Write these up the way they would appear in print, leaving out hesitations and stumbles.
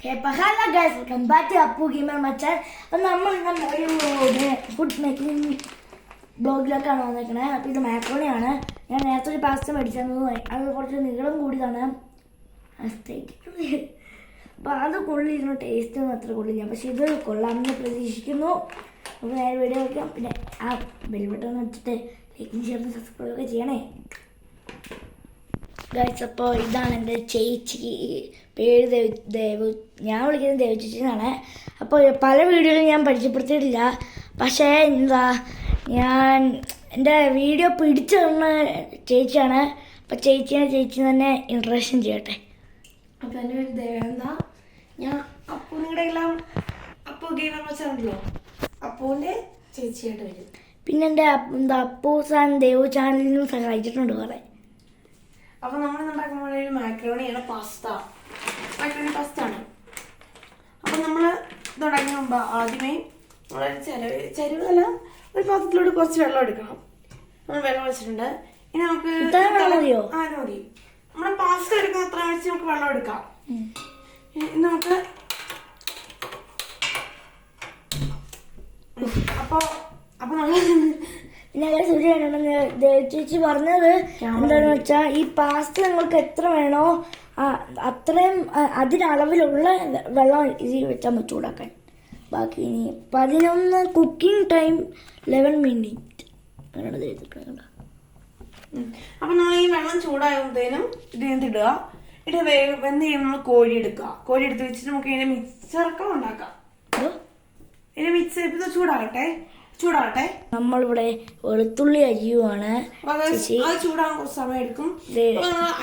Hello guys, welcome back to Appu Gamer Machan. അപ്പോൾ നമ്മൾ ഒരു ഫുഡ് മേക്കിംഗ് ബ്ലോഗിലേക്കാണ് വന്നിരിക്കുന്നത്. അപ്പോൾ ഇത് മാക്രോണിയാണ്. ഞാൻ നേരത്തെ ഒരു പാസ്ത മേടിച്ചിരുന്നു. അത് കുറച്ച് നീളം കൂടിയതാണ്. അപ്പോൾ അത് കൊള്ളിരുന്നു, ടേസ്റ്റ് ഒന്നും അത്ര കൊള്ളില്ല. പക്ഷേ ഇത് കൊള്ളാമെന്ന് പ്രതീക്ഷിക്കുന്നു. അപ്പോൾ നേരെ വീഡിയോ വയ്ക്കാം. പിന്നെ ആ ബെൽ ബട്ടൺ വെച്ചിട്ട് ലൈക്കും ഷെയറും സബ്സ്ക്രൈബ് ഒക്കെ ചെയ്യണേ ഗൈസ്. അപ്പോൾ ഇതാണ് എൻ്റെ ചേച്ചി, പേര് ഞാൻ വിളിക്കുന്നത് ദേവചേച്ചി എന്നാണ്. അപ്പോൾ പല വീഡിയോയിലും ഞാൻ പരിചയപ്പെടുത്തിയിട്ടില്ല. പക്ഷേ ഞാൻ എൻ്റെ വീഡിയോ പിടിച്ചു തന്ന ചേച്ചിയാണ്. അപ്പോൾ ചേച്ചി തന്നെ ഇൻട്രൊഡക്ഷൻ ചെയ്യട്ടെ. അപ്പോൾ എൻ്റെ പേര് ദേവേന്ദ. ഞാൻ അപ്പോൾ നിങ്ങളുടെ എല്ലാം അപ്പോൾ ഗെയിമർ വെച്ചാണല്ലോ, അപ്പൂൻ്റെ ചേച്ചിയായിട്ട് വരും. പിന്നെ എൻ്റെ അപ്പൂസാൻ ദേവു ചാനലിൽ നിന്ന് സഹായിച്ചിട്ടുണ്ട് കുറേ. അപ്പോൾ നമ്മൾ ഉണ്ടാക്കുമ്പോൾ ഒരു മാക്രോണിയാണ്, മാക്രോണി പാസ്ത ആണ്. അപ്പം നമ്മൾ ഇതുണ്ടാക്കുന്ന മുമ്പ് ആദ്യമേ നമ്മൾ ചരുവല്ല ഒരു പാത്രത്തിലോട്ട് കുറച്ച് വെള്ളം എടുക്കണം. നമ്മൾ വെള്ളം വെച്ചിട്ടുണ്ട്. ഇനി നമുക്ക് മതി. നമ്മുടെ പാസ്ത എടുക്കുന്ന അത്ര വെച്ച് നമുക്ക് വെള്ളം എടുക്കാം. ഇനി നമുക്ക് അപ്പോൾ നമ്മൾ ചേച്ചി പറഞ്ഞത് എന്താണെന്ന് വെച്ചാൽ ഈ പാസ്ത നിങ്ങൾക്ക് എത്ര വേണോ അത്രയും അതിനളവിലുള്ള വെള്ളം ഇതിൽ വെച്ചാൽ മതി ചൂടാക്കാൻ. ബാക്കി ഇനി 11 കുക്കിംഗ് ടൈം 11 മിനിറ്റ് അങ്ങനെയാണ് ചെയ്തിട്ടുണ്ട്. അപ്പം നമ്മൾ ഈ വെള്ളം ചൂടാകുമ്പോഴത്തേനും ഇതിനകത്ത് ഇടുക. ഇത് വെന്ത് കഴിയുമ്പോൾ നമ്മൾ കോഴി എടുത്ത് വെച്ചിട്ട് നമുക്ക് ഇതിന്റെ മിക്സറൊക്കെ ഉണ്ടാക്കാം. ഇതിന്റെ മിക്സർ ഇപ്പൊ ചൂടാകട്ടെ. നമ്മളിവിടെ വെളുത്തുള്ളി അരിയുവാണ്. ചൂടാകാൻ കുറച്ച് സമയം എടുക്കും.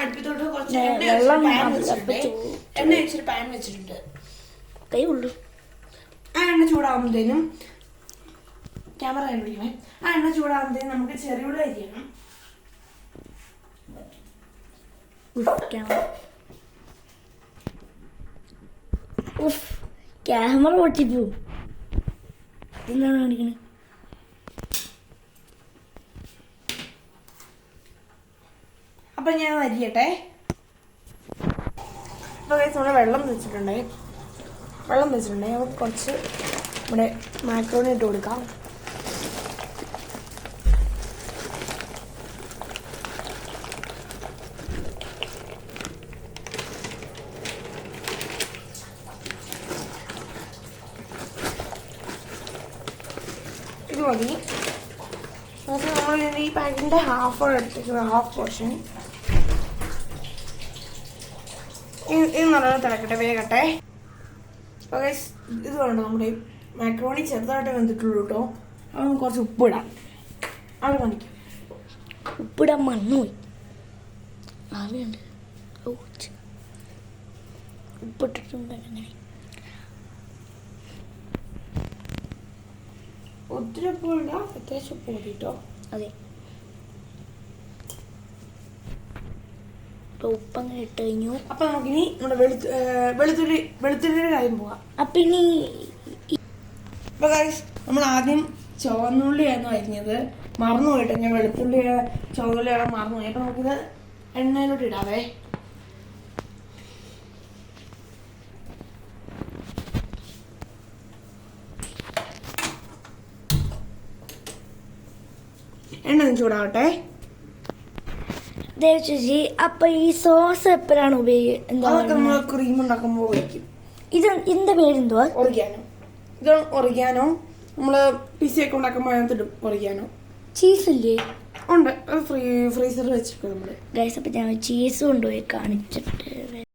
അടുപ്പത്തോട്ട് കുറച്ച് എണ്ണ വെച്ചൊരു പാൻ വെച്ചിട്ടുണ്ട്. കൈ ഉള്ളു. ആ എണ്ണ ചൂടാകുമ്പോഴത്തേനും ക്യാമറ കണ്ടുപിടിക്കണേ. ആ എണ്ണ ചൂടാകുമ്പോഴത്തേനും നമുക്ക് ചെറിയുള്ളി അരിയണം. ക്യാമറ പൊട്ടിപ്പോ എന്താണ് കാണിക്കണേ? അപ്പൊ ഞാൻ അരിയട്ടെ. അപ്പൊ നമ്മള് വെള്ളം വെച്ചിട്ടുണ്ടേ. നമുക്ക് കുറച്ച് ഇവിടെ മാക്രോണി ഇട്ട് കൊടുക്കാം. ഇത് മതി. നമ്മൾ ഈ പാക്കിന്റെ ഹാഫ് പോർഷൻ ഇത് നല്ലോണം തിളക്കട്ടെ, വേഗട്ടെ. അപ്പോൾ ഇത് വേണ്ട, നമ്മുടെ മാക്രോണി ചെറുതായിട്ട് വെന്തിട്ടുള്ളൂ കേട്ടോ. അത് കുറച്ച് ഉപ്പിടാം. അത് കാണിക്കാം. ഉപ്പിടാൻ മണ്ണുപോയി. ആവിയുണ്ട്. ഉപ്പിട്ടിട്ടുണ്ട്. അങ്ങനെ ഒത്തിരി ഉപ്പ് വേണ്ട, അത്യാവശ്യം ഉപ്പ് മതി കേട്ടോ. അതെ, ഉപ്പങ്ങനെ ഇട്ട് കഴിഞ്ഞു. അപ്പൊ നമുക്കിനി നമ്മുടെ വെളുത്തുള്ളിയുടെ കാര്യം പോവാം. അപ്പൊ ഇനി അപ്പൊ നമ്മൾ ആദ്യം ചുവന്നുള്ളിയായിരുന്നു അരിഞ്ഞത്, മറന്നുപോയിട്ട് ഞാൻ ചുവന്നുള്ളിയാണ് മറന്നുപോയി. അപ്പൊ നമുക്കിത് എണ്ണയിലോട്ട് ഇടാവേ. എണ്ണ ചൂടാവട്ടെ. ചേച്ചി, അപ്പൊ ഈ സോസ് എപ്പോഴാണ് നമ്മൾ ക്രീം ഉണ്ടാക്കുമ്പോൾ ഉപയോഗിക്കും. ഇതിന്റെ പേരെന്തുവാ? ഒറിഗാനോ. നമ്മള് പിസയൊക്കെ ഉണ്ടാക്കുമ്പോൾ അതിനകത്തിടും ഒറിഗാനോ. ചീസ് ഇല്ലേ? ഉണ്ട്, ഫ്രീസറിൽ വെച്ചിരിക്കും നമ്മള്. ഗൈസ്, അപ്പൊ ഞാൻ ചീസ് കൊണ്ടുപോയി കാണിച്ചിട്ട്